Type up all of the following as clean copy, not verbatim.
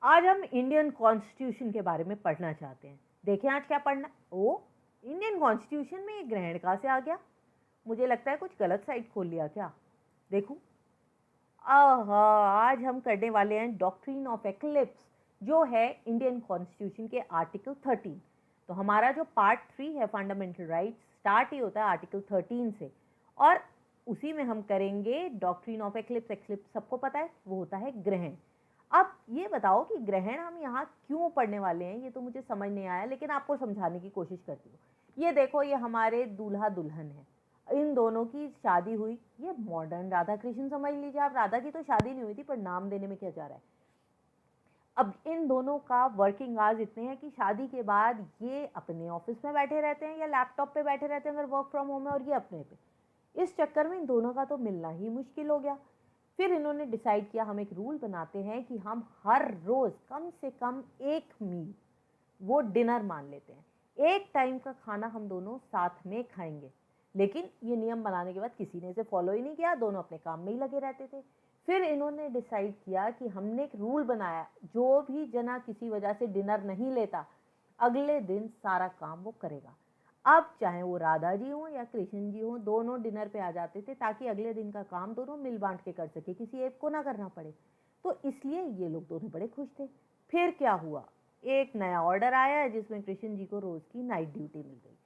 आज हम Indian constitution के बारे में पढ़ना चाहते हैं। देखें आज क्या पढ़ना। ओ, इंडियन कॉन्स्टिट्यूशन में ये ग्रहण कहाँ से आ गया? मुझे लगता है कुछ गलत साइट खोल लिया क्या। देखूं। आहा, आज हम करने वाले हैं डॉक्ट्रिन ऑफ एक्लिप्स, जो है इंडियन कॉन्स्टिट्यूशन के आर्टिकल 13। तो हमारा जो पार्ट 3 है फंडामेंटल राइट्स, स्टार्ट ही होता है आर्टिकल 13 से, और उसी में हम करेंगे डॉक्ट्रिन ऑफ एक्लिप्स। एक्लिप्स सबको पता है, वो होता है ग्रहण। अब ये बताओ कि ग्रहण हम यहाँ क्यों पढ़ने वाले हैं, ये तो मुझे समझ नहीं आया, लेकिन आपको समझाने की कोशिश करती हूँ। ये देखो, ये हमारे दूल्हा दुल्हन है, इन दोनों की शादी हुई। ये मॉडर्न राधा कृष्ण समझ लीजिए आप। राधा की तो शादी नहीं हुई थी, पर नाम देने में क्या जा रहा है। अब इन दोनों का वर्किंग आवर्स इतने हैं कि शादी के बाद ये अपने ऑफिस में बैठे रहते हैं या लैपटॉप पे बैठे रहते हैं अगर वर्क फ्रॉम होम है, और ये अपने पे। इस चक्कर में इन दोनों का तो मिलना ही मुश्किल हो गया। फिर इन्होंने डिसाइड किया, हम एक रूल बनाते हैं कि हम हर रोज़ कम से कम एक मील, वो डिनर मान लेते हैं, एक टाइम का खाना हम दोनों साथ में खाएंगे। लेकिन ये नियम बनाने के बाद किसी ने इसे फॉलो ही नहीं किया, दोनों अपने काम में ही लगे रहते थे। फिर इन्होंने डिसाइड किया कि हमने एक रूल बनाया, जो भी जना किसी वजह से डिनर नहीं लेता, अगले दिन सारा काम वो करेगा। अब चाहे वो राधा जी हों या कृष्ण जी हों, दोनों डिनर पे आ जाते थे ताकि अगले दिन का काम दोनों मिल बांट के कर सके, किसी एक को ना करना पड़े। तो इसलिए ये लोग दोनों बड़े खुश थे। फिर क्या हुआ, एक नया ऑर्डर आया है जिसमें कृष्ण जी को रोज की नाइट ड्यूटी मिल गई।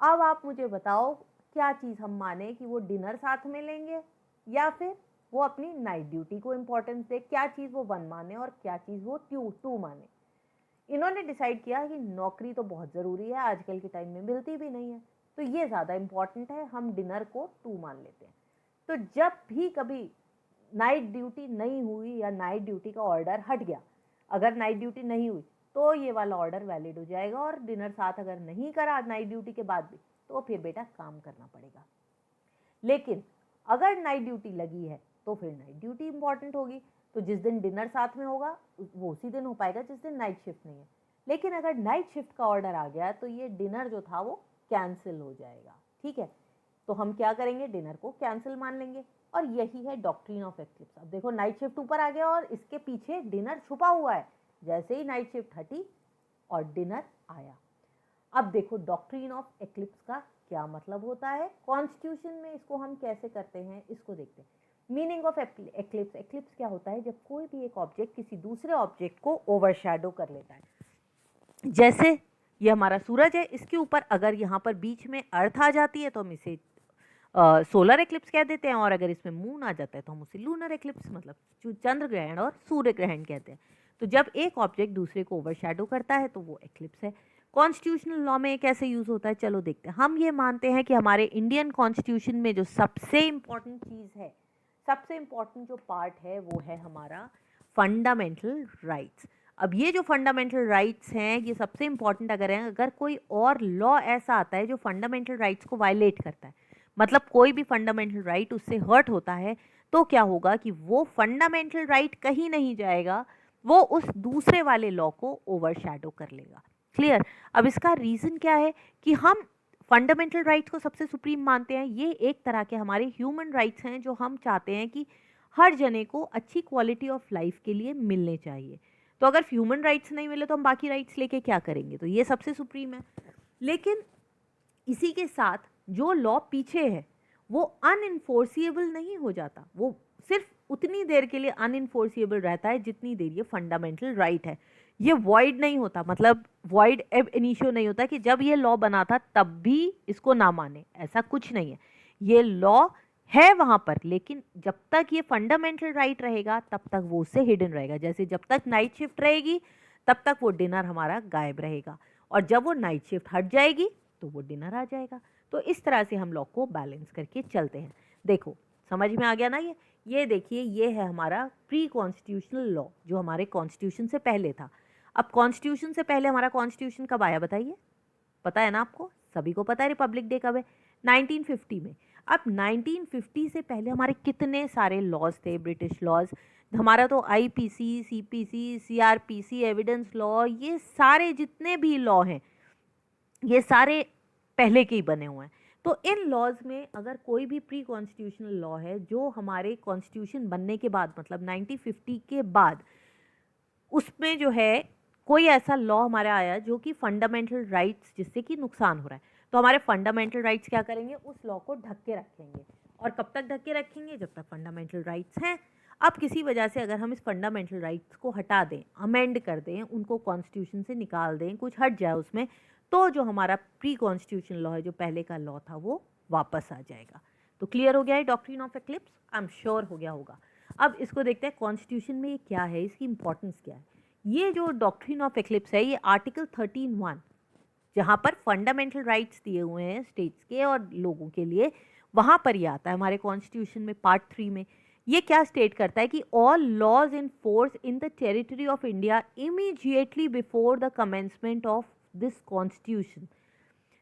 अब आप मुझे बताओ, क्या चीज़ हम माने कि वो डिनर साथ में लेंगे या फिर वो अपनी नाइट ड्यूटी को इम्पोर्टेंस दे। क्या चीज़ वो 1 माने और क्या चीज़ वो 2 माने। इन्होंने डिसाइड किया कि नौकरी तो बहुत ज़रूरी है, आजकल के टाइम में मिलती भी नहीं है, तो ये ज़्यादा इम्पॉर्टेंट है, हम डिनर को 2 मान लेते हैं। तो जब भी कभी नाइट ड्यूटी नहीं हुई या नाइट ड्यूटी का ऑर्डर हट गया, अगर नाइट ड्यूटी नहीं हुई तो ये वाला ऑर्डर वैलिड हो जाएगा, और डिनर साथ अगर नहीं करा नाइट ड्यूटी के बाद भी, तो फिर बेटा काम करना पड़ेगा। लेकिन अगर नाइट ड्यूटी लगी है तो फिर नाइट ड्यूटी इंपॉर्टेंट होगी, तो जिस दिन डिनर साथ में होगा वो उसी दिन हो पाएगा जिस दिन नाइट शिफ्ट नहीं है। लेकिन अगर नाइट शिफ्ट का ऑर्डर आ गया तो ये डिनर जो था वो कैंसिल हो जाएगा। ठीक है, तो हम क्या करेंगे, डिनर को कैंसिल मान लेंगे, और यही है डॉक्ट्रिन ऑफ एक्लिप्स। अब देखो, नाइट शिफ्ट ऊपर आ गया और इसके पीछे डिनर छुपा हुआ है। जैसे ही नाइट शिफ्ट हटी और डिनर आया। अब देखो, डॉक्ट्रिन ऑफ एक्लिप्स का क्या मतलब होता है, कॉन्स्टिट्यूशन में इसको हम कैसे करते हैं, इसको देखते हैं। Meaning of eclipse. एक्लिप्स क्या होता है, जब कोई भी एक ऑब्जेक्ट किसी दूसरे ऑब्जेक्ट को ओवरशैडो कर लेता है। जैसे ये हमारा सूरज है, इसके ऊपर अगर यहाँ पर बीच में अर्थ आ जाती है तो हम इसे सोलर एक्लिप्स कह देते हैं, और अगर इसमें मून आ जाता है तो हम उसे लूनर एक्लिप्स, मतलब चंद्र ग्रहण और सूर्य ग्रहण कहते हैं। तो जब एक ऑब्जेक्ट दूसरे को ओवरशैडो करता है तो वो एक्लिप्स है। कॉन्स्टिट्यूशनल लॉ में कैसे यूज होता है, चलो देखते हैं। हम ये मानते हैं कि हमारे इंडियन कॉन्स्टिट्यूशन में जो सबसे इंपॉर्टेंट चीज़ है, सबसे इंपॉर्टेंट जो पार्ट है, वो है हमारा फंडामेंटल राइट्स। अब ये जो फंडामेंटल राइट्स हैं, ये सबसे इंपॉर्टेंट अगर हैं, अगर कोई और लॉ ऐसा आता है जो फंडामेंटल राइट्स को वायलेट करता है, मतलब कोई भी फंडामेंटल राइट उससे हर्ट होता है, तो क्या होगा कि वो फंडामेंटल राइट कहीं नहीं जाएगा, वो उस दूसरे वाले लॉ को ओवरशैडो कर लेगा। क्लियर। अब इसका रीज़न क्या है कि हम फंडामेंटल राइट्स को सबसे सुप्रीम मानते हैं। ये एक तरह के हमारे ह्यूमन राइट्स हैं जो हम चाहते हैं कि हर जने को अच्छी क्वालिटी ऑफ लाइफ के लिए मिलने चाहिए। तो अगर ह्यूमन राइट्स नहीं मिले तो हम बाकी राइट्स लेके क्या करेंगे, तो ये सबसे सुप्रीम है। लेकिन इसी के साथ जो लॉ पीछे है वो अनइन्फोर्सिएबल नहीं हो जाता, वो सिर्फ उतनी देर के लिए अनइन्फोर्सिएबल रहता है जितनी देर ये फंडामेंटल राइट है। ये वॉइड नहीं होता, मतलब वॉइड एब इनिशियो नहीं होता कि जब ये लॉ बना था तब भी इसको ना माने, ऐसा कुछ नहीं है। ये लॉ है वहां पर, लेकिन जब तक ये फंडामेंटल राइट रहेगा तब तक वो उससे हिडन रहेगा। जैसे जब तक नाइट शिफ्ट रहेगी तब तक वो डिनर हमारा गायब रहेगा, और जब वो नाइट शिफ्ट हट जाएगी तो वो डिनर आ जाएगा। तो इस तरह से हम लॉ को बैलेंस करके चलते हैं। देखो, समझ में आ गया ना। ये देखिए, ये है हमारा प्री कॉन्स्टिट्यूशनल लॉ जो हमारे कॉन्स्टिट्यूशन से पहले था। अब कॉन्स्टिट्यूशन से पहले हमारा कॉन्स्टिट्यूशन कब आया बताइए, पता है ना आपको, सभी को पता है रिपब्लिक डे कब है, 1950 में। अब 1950 से पहले हमारे कितने सारे लॉज थे, ब्रिटिश लॉज। हमारा तो IPC, CPC, CrPC, evidence law, ये सारे जितने भी लॉ हैं ये सारे पहले के ही बने हुए हैं। तो इन लॉज में अगर कोई भी प्री कॉन्स्टिट्यूशनल लॉ है जो हमारे कॉन्स्टिट्यूशन बनने के बाद, मतलब 1950 के बाद उसमें जो है कोई ऐसा लॉ हमारा आया जो कि फंडामेंटल राइट्स जिससे कि नुकसान हो रहा है, तो हमारे फंडामेंटल राइट्स क्या करेंगे, उस लॉ को ढक के रखेंगे। और कब तक ढक के रखेंगे, जब तक फंडामेंटल राइट्स हैं। अब किसी वजह से अगर हम इस फंडामेंटल राइट्स को हटा दें, अमेंड कर दें, उनको कॉन्स्टिट्यूशन से निकाल दें, कुछ हट जाए उसमें, तो जो हमारा प्री कॉन्स्टिट्यूशन लॉ है, जो पहले का लॉ था, वो वापस आ जाएगा। तो क्लियर हो गया है doctrine of eclipse, I am sure हो गया होगा। अब इसको देखते हैं कॉन्स्टिट्यूशन में ये क्या है, इसकी इंपॉर्टेंस क्या है। ये जो डॉक्ट्रिन ऑफ एक्लिप्स है, ये आर्टिकल 13(1) जहाँ पर फंडामेंटल राइट्स दिए हुए हैं स्टेट्स के और लोगों के लिए, वहाँ पर ये आता है हमारे कॉन्स्टिट्यूशन में पार्ट 3 में। ये क्या स्टेट करता है कि all laws in force in the territory of India immediately before the commencement of this constitution.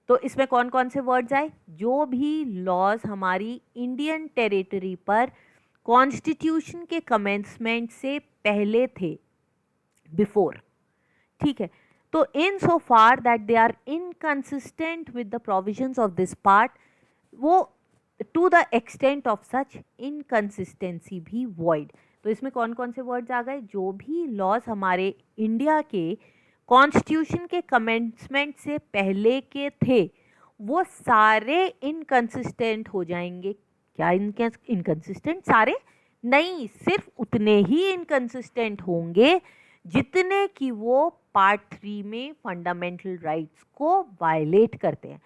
तो इसमें कौन कौन से वर्ड्स आए, जो भी लॉज हमारी इंडियन टेरिटरी पर कॉन्स्टिट्यूशन के कमेंसमेंट से पहले थे, बिफोर, ठीक है। तो in so far that they are inconsistent with the provisions of this part, वो to the extent of such inconsistency भी वॉइड। तो इसमें कौन कौन से वर्ड्स आ गए, जो भी लॉज हमारे इंडिया के कॉन्स्टिट्यूशन के कमेंसमेंट से पहले के थे, वो सारे इनकंसिस्टेंट हो जाएंगे। क्या इनकंसिस्टेंट सारे नहीं, सिर्फ उतने ही इनकंसिस्टेंट होंगे जितने कि वो पार्ट 3 में फंडामेंटल राइट्स को वायलेट करते हैं।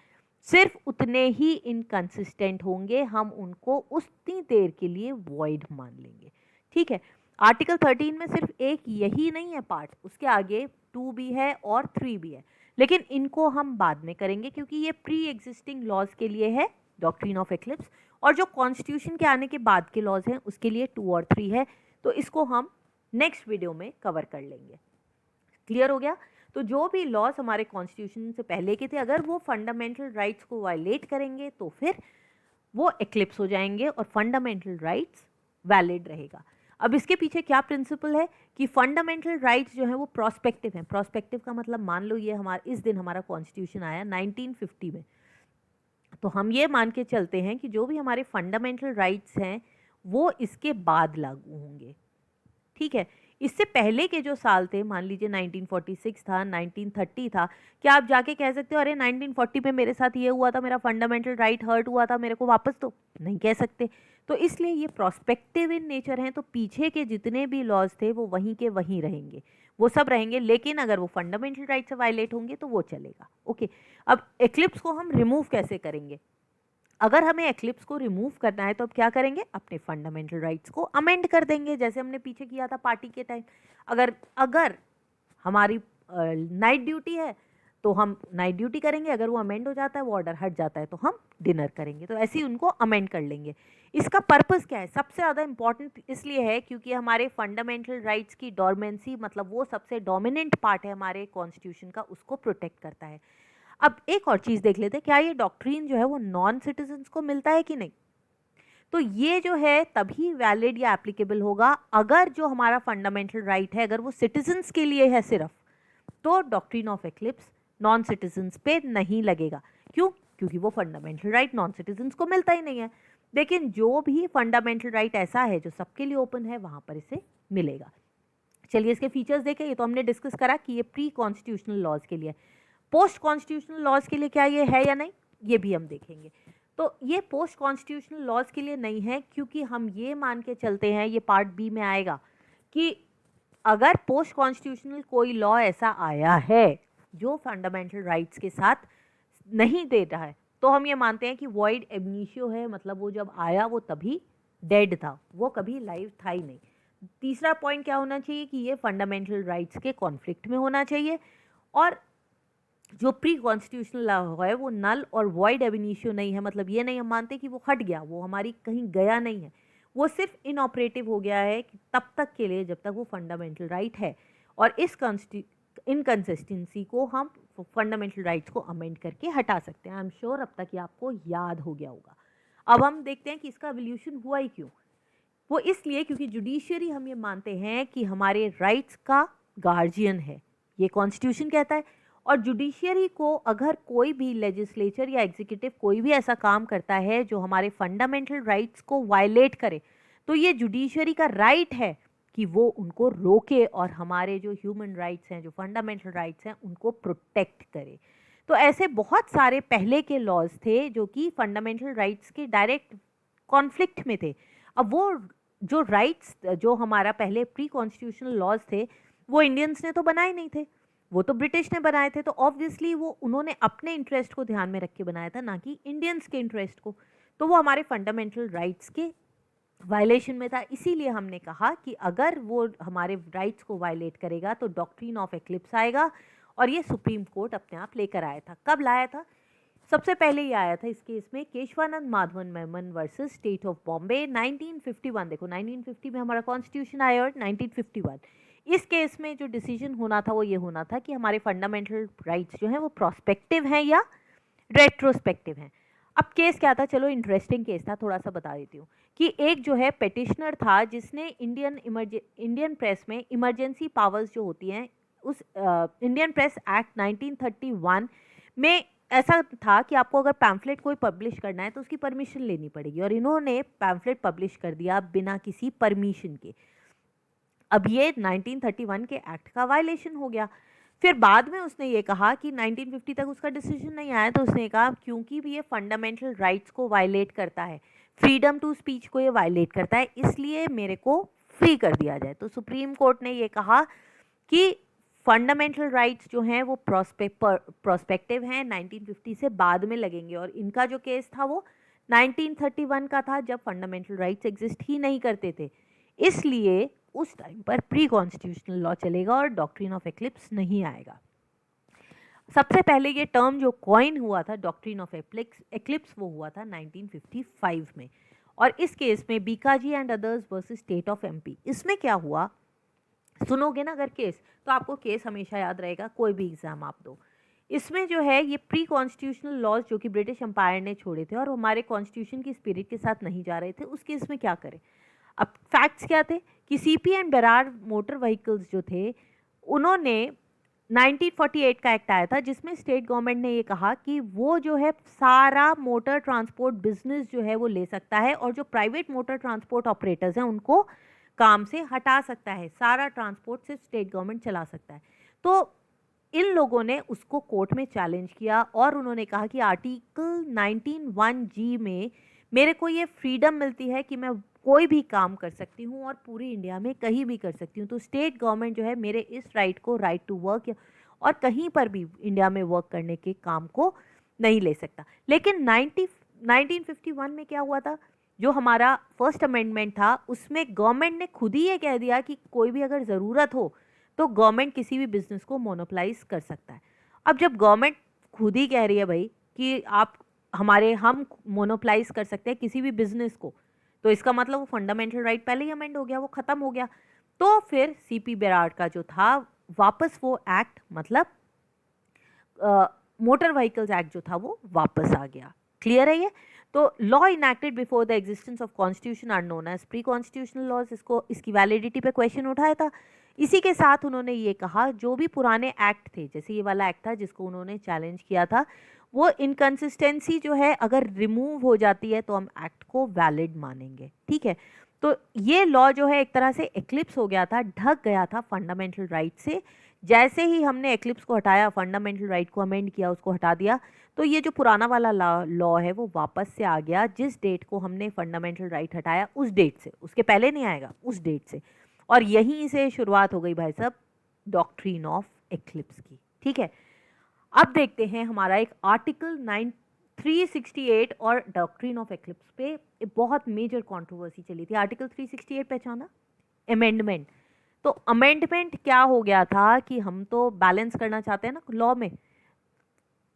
सिर्फ उतने ही इनकंसिस्टेंट होंगे, हम उनको उतनी देर के लिए वॉइड मान लेंगे, ठीक है। आर्टिकल 13 में सिर्फ एक यही नहीं है पार्ट, उसके आगे 2 भी है और 3 भी है, लेकिन इनको हम बाद में करेंगे क्योंकि ये प्री एग्जिस्टिंग लॉज के लिए है डॉक्ट्रिन ऑफ एक्लिप्स, और जो कॉन्स्टिट्यूशन के आने के बाद के लॉज हैं उसके लिए 2 और 3 है। तो इसको हम नेक्स्ट वीडियो में कवर कर लेंगे। क्लियर हो गया। तो जो भी लॉज हमारे कॉन्स्टिट्यूशन से पहले के थे, अगर वो फंडामेंटल राइट्स को वायलेट करेंगे तो फिर वो एक्लिप्स हो जाएंगे और फंडामेंटल राइट्स वैलिड रहेगा। अब इसके पीछे क्या प्रिंसिपल है कि फंडामेंटल राइट्स जो है वो प्रोस्पेक्टिव हैं। प्रोस्पेक्टिव का मतलब मान लो ये हमारा इस दिन हमारा कॉन्स्टिट्यूशन आया 1950 में, तो हम ये मान के चलते हैं कि जो भी हमारे फंडामेंटल राइट्स हैं वो इसके बाद लागू होंगे, ठीक है। इससे पहले के जो साल थे, मान लीजिए 1946 था, 1930 था, क्या आप जाके कह सकते हो अरे 1940 में मेरे साथ ये हुआ था, मेरा फंडामेंटल राइट हर्ट हुआ था, मेरे को वापस दो? नहीं कह सकते। तो इसलिए ये प्रोस्पेक्टिव इन नेचर हैं, तो पीछे के जितने भी लॉज थे वो वहीं के वहीं रहेंगे, वो सब रहेंगे, लेकिन अगर वो फंडामेंटल राइट से वायलेट होंगे तो वो चलेगा, ओके। अब एक्लिप्स को हम रिमूव कैसे करेंगे? अगर हमें एक्लिप्स को रिमूव करना है तो अब क्या करेंगे, अपने फंडामेंटल राइट्स को अमेंड कर देंगे, जैसे हमने पीछे किया था पार्टी के टाइम। अगर हमारी नाइट ड्यूटी है तो हम नाइट ड्यूटी करेंगे, अगर वो अमेंड हो जाता है, वो ऑर्डर हट जाता है, तो हम डिनर करेंगे। तो ऐसे ही उनको अमेंड कर लेंगे। इसका पर्पस क्या है? सबसे ज़्यादा इंपॉर्टेंट इसलिए है क्योंकि हमारे फंडामेंटल राइट्स की डोरमेंसी, मतलब वो सबसे डोमिनेंट पार्ट है हमारे कॉन्स्टिट्यूशन का, उसको प्रोटेक्ट करता है। अब एक और चीज़ देख लेते हैं, क्या ये डॉक्ट्रिन जो है वो नॉन सिटीजन्स को मिलता है कि नहीं? तो ये जो है तभी वैलिड या एप्लीकेबल होगा अगर जो हमारा फंडामेंटल राइट है अगर वो सिटीजन्स के लिए है सिर्फ, तो doctrine of eclipse non citizens पे नहीं लगेगा। क्यों? क्योंकि वो फंडामेंटल राइट नॉन सिटीजन्स को मिलता ही नहीं है। लेकिन जो भी फंडामेंटल राइट ऐसा है जो सबके लिए ओपन है, वहां पर इसे मिलेगा। चलिए इसके फीचर्स देखें। ये तो हमने डिस्कस करा कि ये प्री कॉन्स्टिट्यूशनल लॉज के लिए, पोस्ट कॉन्स्टिट्यूशनल लॉज के लिए क्या ये है या नहीं, ये भी हम देखेंगे। तो ये पोस्ट कॉन्स्टिट्यूशनल लॉज के लिए नहीं है क्योंकि हम ये मान के चलते हैं, ये पार्ट बी में आएगा, कि अगर पोस्ट कॉन्स्टिट्यूशनल कोई लॉ ऐसा आया है जो फंडामेंटल राइट्स के साथ नहीं दे रहा है, तो हम ये मानते हैं कि वॉइड एबनिशियो है, मतलब वो जब आया वो तभी डेड था, वो कभी लाइव था ही नहीं। तीसरा पॉइंट क्या होना चाहिए कि ये फंडामेंटल राइट्स के कॉन्फ्लिक्ट में होना चाहिए, और जो प्री कॉन्स्टिट्यूशनल लॉ है वो नल और वॉइड एबनिशियो नहीं है। मतलब ये नहीं हम मानते कि वो हट गया, वो हमारी कहीं गया नहीं है, वो सिर्फ इनऑपरेटिव हो गया है कि तब तक के लिए जब तक वो फंडामेंटल राइट है। और इस इनकंसिस्टेंसी को हम फंडामेंटल राइट्स को अमेंड करके हटा सकते हैं। आई एम श्योर अब तक ये आपको याद हो गया होगा। अब हम देखते हैं कि इसका एवोल्यूशन हुआ ही क्यों। वो इसलिए क्योंकि जुडिशियरी हम ये मानते हैं कि हमारे राइट्स का गार्जियन है, ये कॉन्स्टिट्यूशन कहता है। और जुडिशियरी को अगर कोई भी लेजिस्लेचर या एग्जीक्यूटिव कोई भी ऐसा काम करता है जो हमारे फंडामेंटल राइट्स को वायलेट करे, तो ये जुडिशियरी का राइट है कि वो उनको रोके और हमारे जो ह्यूमन राइट्स हैं, जो फंडामेंटल राइट्स हैं, उनको प्रोटेक्ट करे। तो ऐसे बहुत सारे पहले के लॉज थे जो कि फंडामेंटल राइट्स के डायरेक्ट कॉन्फ्लिक्ट में थे। अब वो जो राइट्स जो हमारा पहले प्री कॉन्स्टिट्यूशनल लॉज थे वो इंडियंस ने तो बनाए नहीं थे, वो तो ब्रिटिश ने बनाए थे। तो ऑब्वियसली वो उन्होंने अपने इंटरेस्ट को ध्यान में रख के बनाया था, ना कि इंडियंस के इंटरेस्ट को। तो वो हमारे फंडामेंटल राइट्स के वायलेशन में था। इसीलिए हमने कहा कि अगर वो हमारे राइट्स को वायलेट करेगा तो डॉक्ट्रिन ऑफ एक्लिप्स आएगा, और ये सुप्रीम कोर्ट अपने आप लेकर आया था। कब लाया था? सबसे पहले ये आया था इस केस में Keshavananda Madhavan Menon versus state of Bombay 1951। देखो 1950 में हमारा कॉन्स्टिट्यूशन आया और 1951 इस केस में जो डिसीजन होना था वो ये होना था कि हमारे फंडामेंटल राइट्स जो हैं वो प्रोस्पेक्टिव हैं या रेट्रोस्पेक्टिव हैं। अब केस क्या था? चलो इंटरेस्टिंग केस था, थोड़ा सा बता देती हूँ कि एक जो है पेटिशनर था जिसने इंडियन प्रेस में इमरजेंसी पावर्स जो होती हैं उस इंडियन प्रेस एक्ट 1931 में ऐसा था कि आपको अगर पैम्फलेट कोई पब्लिश करना है तो उसकी परमिशन लेनी पड़ेगी, और इन्होंने पैम्फलेट पब्लिश कर दिया बिना किसी परमिशन के। अब ये 1931 के एक्ट का वायलेशन हो गया। फिर बाद में उसने ये कहा कि 1950 तक उसका डिसीजन नहीं आया, तो उसने कहा क्योंकि भी ये फंडामेंटल राइट्स को वायलेट करता है, फ्रीडम टू स्पीच को ये वायलेट करता है, इसलिए मेरे को फ्री कर दिया जाए। तो सुप्रीम कोर्ट ने ये कहा कि फंडामेंटल राइट्स जो हैं वो प्रोस्पेक्टिव हैं, 1950 से बाद में लगेंगे। और इनका जो केस था वो 1931 का था, जब फंडामेंटल राइट्स एग्जिस्ट ही नहीं करते थे, इसलिए उस टाइम पर प्री कॉन्स्टिट्यूशनल लॉ चलेगा और डॉक्ट्रिन ऑफ एक्लिप्स नहीं आएगा। सबसे पहले ये टर्म जो कॉइन हुआ था डॉक्ट्रिन ऑफ एक्लिप्स वो हुआ था 1955 में, और इस केस में Bikaji and others versus state of MP. इसमें क्या हुआ, सुनोगे ना अगर केस तो आपको केस हमेशा याद रहेगा, कोई भी एग्जाम आप दो। इसमें जो है ये प्री कॉन्स्टिट्यूशनल लॉज जो कि ब्रिटिश एम्पायर ने छोड़े थे और हमारे कॉन्स्टिट्यूशन की स्पिरिट के साथ नहीं जा रहे थे, उस केस में क्या करें। अब फैक्ट्स क्या थे कि CP and Berar motor vehicles जो थे उन्होंने 1948 का एक्ट आया था जिसमें स्टेट गवर्नमेंट ने ये कहा कि वो जो है सारा मोटर ट्रांसपोर्ट बिजनेस जो है वो ले सकता है, और जो प्राइवेट मोटर ट्रांसपोर्ट ऑपरेटर्स हैं उनको काम से हटा सकता है, सारा ट्रांसपोर्ट सिर्फ स्टेट गवर्नमेंट चला सकता है। तो इन लोगों ने उसको कोर्ट में चैलेंज किया और उन्होंने कहा कि आर्टिकल 19(1)(g) में मेरे को ये फ्रीडम मिलती है कि मैं कोई भी काम कर सकती हूँ और पूरी इंडिया में कहीं भी कर सकती हूँ। तो स्टेट गवर्नमेंट जो है मेरे इस राइट को, राइट टू वर्क और कहीं पर भी इंडिया में वर्क करने के काम को नहीं ले सकता। लेकिन 1951 में क्या हुआ था, जो हमारा फर्स्ट अमेंडमेंट था उसमें गवर्नमेंट ने खुद ही ये कह दिया कि कोई भी अगर ज़रूरत हो तो गवर्नमेंट किसी भी बिजनेस को मोनोपलाइज कर सकता है। अब जब गवर्नमेंट खुद ही कह रही है भाई कि हम मोनोपलाइज कर सकते हैं किसी भी बिजनेस को, तो इसका मतलब वो फंडामेंटल राइट पहले ही अमेंड हो गया, वो खत्म हो गया। तो फिर सीपी बेरार का जो था वापस वो एक्ट मतलब मोटर व्हीकल्स एक्ट जो था वो वापस आ गया। क्लियर है ये? तो law enacted before the existence of constitution are known as pre constitutional laws. इसकी वैलिडिटी पे क्वेश्चन उठाया था। इसी के साथ उन्होंने ये कहा जो भी पुराने एक्ट थे, जैसे ये वाला एक्ट था जिसको उन्होंने चैलेंज किया था, वो इनकंसिस्टेंसी जो है अगर रिमूव हो जाती है तो हम एक्ट को वैलिड मानेंगे। ठीक है, तो ये लॉ जो है एक तरह से एक्लिप्स हो गया था, ढक गया था फंडामेंटल राइट से। जैसे ही हमने एक्लिप्स को हटाया, फंडामेंटल राइट को अमेंड किया, उसको हटा दिया, तो ये जो पुराना वाला लॉ है वो वापस से आ गया। जिस डेट को हमने फंडामेंटल राइट हटाया उस डेट से, उसके पहले नहीं आएगा, उस डेट से। और यहीं से शुरुआत हो गई भाई साहब डॉक्ट्रिन ऑफ एक्लिप्स की। ठीक है, अब देखते हैं हमारा एक आर्टिकल 368 और डॉक्ट्रिन ऑफ एक्लिप्स पे बहुत मेजर कंट्रोवर्सी चली थी। आर्टिकल 368 पहचाना, अमेंडमेंट। तो अमेंडमेंट क्या हो गया था कि हम तो बैलेंस करना चाहते हैं ना लॉ में,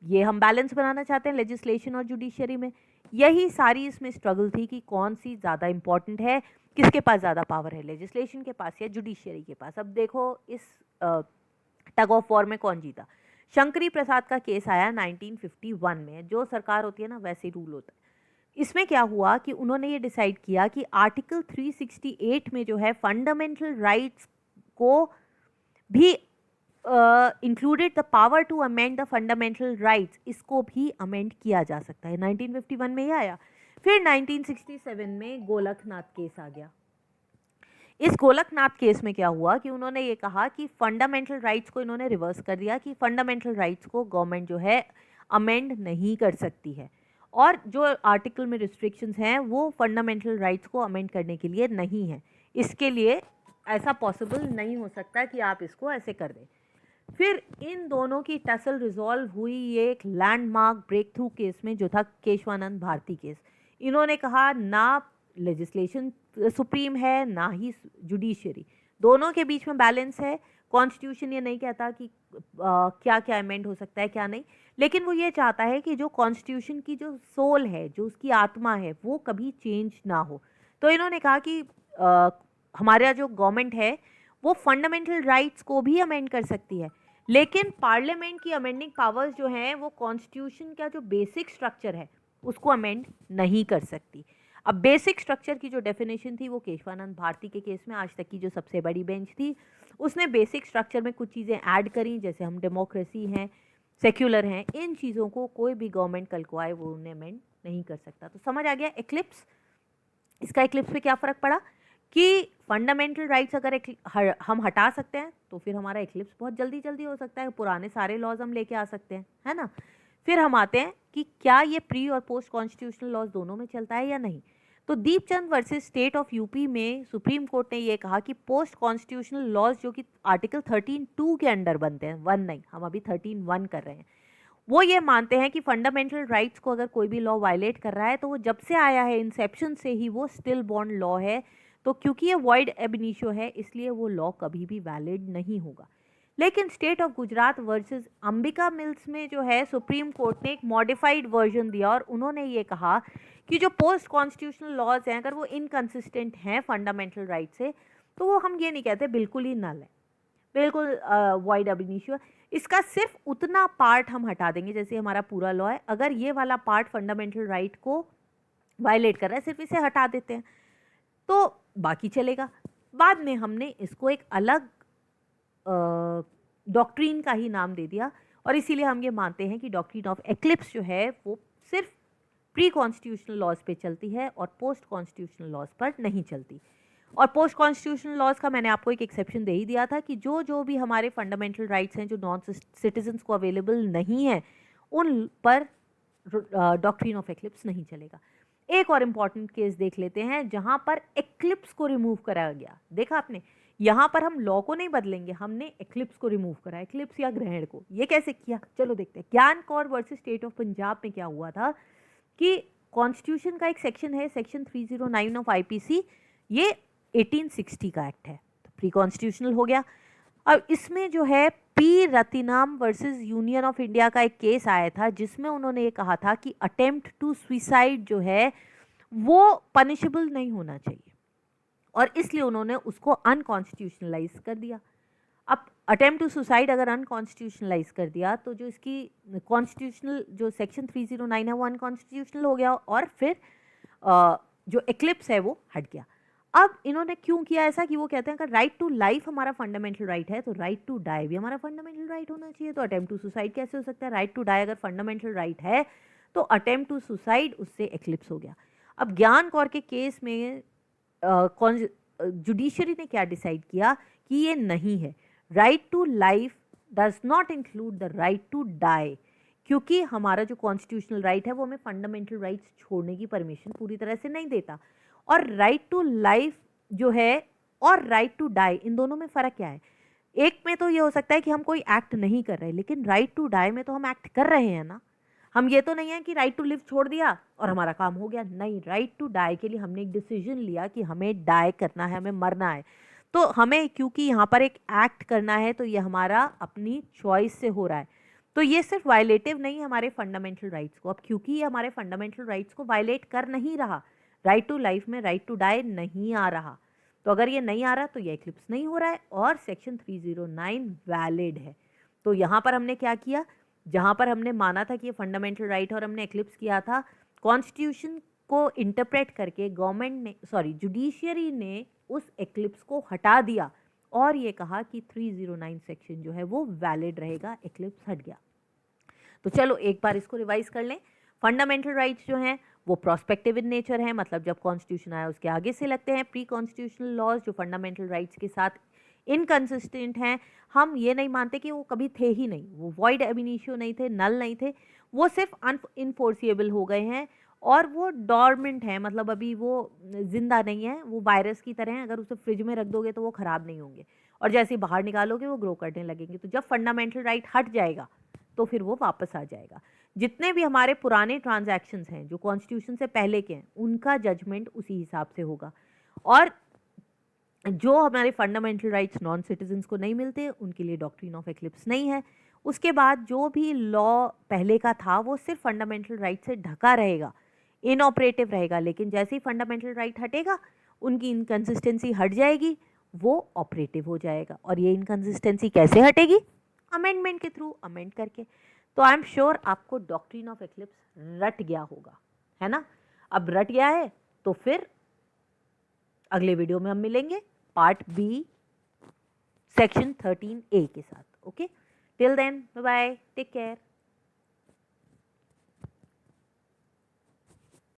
ये हम बैलेंस बनाना चाहते हैं लेजिस्लेशन और जुडिशरी में। यही सारी इसमें स्ट्रगल थी कि कौन सी ज़्यादा इंपॉर्टेंट है, किसके पास ज़्यादा पावर है, लेजिस्लेशन के पास या जुडिशरी के पास। अब देखो इस टग ऑफ वॉर में कौन जीता। शंकरी प्रसाद का केस आया 1951 में। जो सरकार होती है ना वैसे रूल होता है। इसमें क्या हुआ कि उन्होंने ये डिसाइड किया कि आर्टिकल 368 में जो है फंडामेंटल राइट्स को भी included the power to amend the fundamental rights, इसको भी अमेंड किया जा सकता है। 1951 में ये आया। फिर 1967 में गोलकनाथ केस आ गया। इस गोलकनाथ केस में क्या हुआ कि उन्होंने ये कहा कि फंडामेंटल राइट्स को इन्होंने रिवर्स कर दिया कि फंडामेंटल राइट्स को गवर्नमेंट जो है अमेंड नहीं कर सकती है, और जो आर्टिकल में रिस्ट्रिक्शंस हैं वो फंडामेंटल राइट्स को अमेंड करने के लिए नहीं है, इसके लिए ऐसा पॉसिबल नहीं हो सकता कि आप इसको ऐसे कर दें। फिर इन दोनों की टसल रिजॉल्व हुई ये एक लैंडमार्क ब्रेक थ्रू केस में, जो था केशवानंद भारती केस। इन्होंने कहा ना लेजिस्लेशन सुप्रीम है ना ही जुडिशरी, दोनों के बीच में बैलेंस है। कॉन्स्टिट्यूशन ये नहीं कहता कि क्या क्या अमेंड हो सकता है क्या नहीं, लेकिन वो ये चाहता है कि जो कॉन्स्टिट्यूशन की जो सोल है, जो उसकी आत्मा है, वो कभी चेंज ना हो। तो इन्होंने कहा कि हमारा जो गवर्नमेंट है वो फंडामेंटल राइट्स को भी अमेंड कर सकती है, लेकिन पार्लियामेंट की अमेंडिंग पावर्स जो हैं वो कॉन्स्टिट्यूशन का जो बेसिक स्ट्रक्चर है उसको अमेंड नहीं कर सकती। अब बेसिक स्ट्रक्चर की जो डेफिनेशन थी वो केशवानंद भारती के केस में आज तक की जो सबसे बड़ी बेंच थी उसने बेसिक स्ट्रक्चर में कुछ चीज़ें ऐड करी, जैसे हम डेमोक्रेसी हैं, सेक्युलर हैं, इन चीज़ों को कोई भी गवर्नमेंट कल को आए वो उन्हें अमेंड नहीं कर सकता। तो समझ आ गया एक्लिप्स। इसका एक्लिप्स पे क्या फ़र्क पड़ा कि फंडामेंटल राइट्स अगर हम हटा सकते हैं तो फिर हमारा एक्लिप्स बहुत जल्दी जल्दी हो सकता है, पुराने सारे लॉज हम लेके आ सकते हैं, है ना। फिर हम आते हैं कि क्या ये प्री और पोस्ट कॉन्स्टिट्यूशनल लॉज दोनों में चलता है या नहीं। तो Deepchand versus state of UP में सुप्रीम कोर्ट ने ये कहा कि पोस्ट कॉन्स्टिट्यूशनल लॉज जो कि आर्टिकल 13(2) के अंडर बनते हैं, 1 नहीं, हम अभी 13(1) कर रहे हैं, वो ये मानते हैं कि फंडामेंटल राइट्स को अगर कोई भी लॉ वायलेट कर रहा है तो वो जब से आया है इंसेप्शन से ही वो स्टिल बॉर्न लॉ है। तो क्योंकि ये वॉइड एब इनिशियो है इसलिए वो लॉ कभी भी वैलिड नहीं होगा। लेकिन state of Gujarat versus Ambika mills में जो है सुप्रीम कोर्ट ने एक मॉडिफाइड वर्जन दिया और उन्होंने ये कहा कि जो पोस्ट कॉन्स्टिट्यूशनल लॉज हैं अगर वो इनकंसिस्टेंट हैं फंडामेंटल राइट से तो वो हम ये नहीं कहते बिल्कुल ही नल है, बिल्कुल वॉइड एब इनिशियो। इसका सिर्फ उतना पार्ट हम हटा देंगे, जैसे हमारा पूरा लॉ है, अगर ये वाला पार्ट फंडामेंटल राइट को वायलेट कर रहा है सिर्फ इसे हटा देते हैं तो बाकी चलेगा। बाद में हमने इसको एक अलग डॉक्ट्रीन का ही नाम दे दिया और इसीलिए हम ये मानते हैं कि डॉक्ट्रीन ऑफ एक्लिप्स जो है वो सिर्फ प्री कॉन्स्टिट्यूशनल लॉज पे चलती है और पोस्ट कॉन्स्टिट्यूशनल लॉज पर नहीं चलती। और पोस्ट कॉन्स्टिट्यूशनल लॉज का मैंने आपको एक एक्सेप्शन दे ही दिया था कि जो भी हमारे फंडामेंटल राइट्स हैं जो नॉन सिटीजन्स को अवेलेबल नहीं है उन पर डॉक्ट्रीन ऑफ एक्लिप्स नहीं चलेगा। एक और इम्पॉर्टेंट केस देख लेते हैं जहां पर एक्लिप्स को रिमूव कराया गया। देखा आपने, यहां पर हम लॉ को नहीं बदलेंगे, हमने एक्लिप्स को रिमूव करा, एक्लिप्स या ग्रहण को। ये कैसे किया, चलो देखते हैं। ज्ञान Kaur versus state of Punjab में क्या हुआ था कि कॉन्स्टिट्यूशन का एक सेक्शन है, सेक्शन 309 ऑफ आईपीसी, ये 1860 का एक्ट है, तो प्री कॉन्स्टिट्यूशनल हो गया। अब इसमें जो है P Rathinam versus Union of India का एक केस आया था जिसमें उन्होंने ये कहा था कि अटेम्प्ट टू सुसाइड जो है वो पनिशेबल नहीं होना चाहिए और इसलिए उन्होंने उसको अनकॉन्स्टिट्यूशनलाइज कर दिया। अब अटेम्प्ट टू सुसाइड अगर अनकॉन्स्टिट्यूशनलाइज कर दिया तो जो इसकी कॉन्स्टिट्यूशनल जो सेक्शन 309 है वो अनकॉन्स्टिट्यूशनल हो गया और फिर जो एक्लिप्स है वो हट गया। अब इन्होंने क्यों किया ऐसा कि वो कहते हैं कि राइट टू लाइफ हमारा फंडामेंटल राइट है तो राइट टू डाई भी हमारा फंडामेंटल राइट होना चाहिए। तो अटेम्प्ट टू सुसाइड कैसे हो सकता है, राइट टू डाई अगर फंडामेंटल राइट है तो अटेम्प्ट टू सुसाइड उससे एक्लिप्स हो गया। अब ज्ञान कौर के केस में जुडिशरी ने क्या डिसाइड किया कि ये नहीं है, right to life does not include the right to die, क्योंकि हमारा जो कॉन्स्टिट्यूशनल राइट है वो हमें फंडामेंटल राइट्स छोड़ने की परमिशन पूरी तरह से नहीं देता। और राइट टू लाइफ जो है और राइट टू डाई, इन दोनों में फ़र्क क्या है। एक में तो ये हो सकता है कि हम कोई एक्ट नहीं कर रहे, लेकिन राइट टू डाई में तो हम एक्ट कर रहे हैं ना। हम ये तो नहीं है कि राइट टू लिव छोड़ दिया और हमारा काम हो गया, नहीं, राइट टू डाई के लिए हमने एक डिसीजन लिया कि हमें डाई करना है, हमें मरना है। तो हमें क्योंकि यहाँ पर एक एक्ट करना है तो ये हमारा अपनी चॉइस से हो रहा है, तो ये सिर्फ वायलेटिव नहीं हमारे फंडामेंटल राइट्स को। अब क्योंकि ये हमारे फंडामेंटल राइट्स को वायलेट कर नहीं रहा, राइट टू लाइफ में राइट टू डाई नहीं आ रहा, तो अगर ये नहीं आ रहा तो ये एक्लिप्स नहीं हो रहा है और सेक्शन 309 वैलिड है। तो यहाँ पर हमने क्या किया, जहाँ पर हमने माना था कि ये फंडामेंटल राइट और हमने एक्लिप्स किया था, कॉन्स्टिट्यूशन को इंटरप्रेट करके गवर्नमेंट ने जुडिशियरी ने उस एक्लिप्स को हटा दिया और ये कहा कि 309 सेक्शन जो है वो वैलिड रहेगा, एक्लिप्स हट गया। तो चलो एक बार इसको रिवाइज कर लें। फंडामेंटल राइट्स जो हैं वो प्रोस्पेक्टिव इन नेचर है, मतलब जब कॉन्स्टिट्यूशन आया उसके आगे से लगते हैं। प्री कॉन्स्टिट्यूशनल लॉज जो फंडामेंटल राइट्स के साथ इनकंसिस्टेंट हैं, हम ये नहीं मानते कि वो कभी थे ही नहीं, वो वॉइड एब इनिशियो नहीं थे, नल नहीं थे, वो सिर्फ इनफोर्सिएबल हो गए हैं और वो डॉर्मेंट हैं, मतलब अभी वो जिंदा नहीं है, वो वायरस की तरह हैं, अगर उसे फ्रिज में रख दोगे तो वो ख़राब नहीं होंगे और जैसे ही बाहर निकालोगे वो ग्रो करने लगेंगे। तो जब फंडामेंटल राइट हट जाएगा तो फिर वो वापस आ जाएगा। जितने भी हमारे पुराने ट्रांजैक्शंस हैं जो कॉन्स्टिट्यूशन से पहले के हैं, उनका जजमेंट उसी हिसाब से होगा और जो हमारे फंडामेंटल राइट्स नॉन सिटीजन्स को नहीं मिलते उनके लिए डॉक्ट्रिन ऑफ एक्लिप्स नहीं है। उसके बाद जो भी लॉ पहले का था वो सिर्फ फंडामेंटल राइट से ढका रहेगा, इनऑपरेटिव रहेगा, लेकिन जैसे ही फंडामेंटल राइट हटेगा उनकी इनकंसिस्टेंसी हट जाएगी, वो ऑपरेटिव हो जाएगा। और ये इनकंसिस्टेंसी कैसे हटेगी? अमेंडमेंट के थ्रू, अमेंड करके। तो आई एम श्योर आपको डॉक्ट्रिन ऑफ एक्लिप्स रट गया होगा, है ना? अब रट गया है तो फिर अगले वीडियो में हम मिलेंगे पार्ट बी सेक्शन 13A के साथ। Okay, till then bye bye, take care.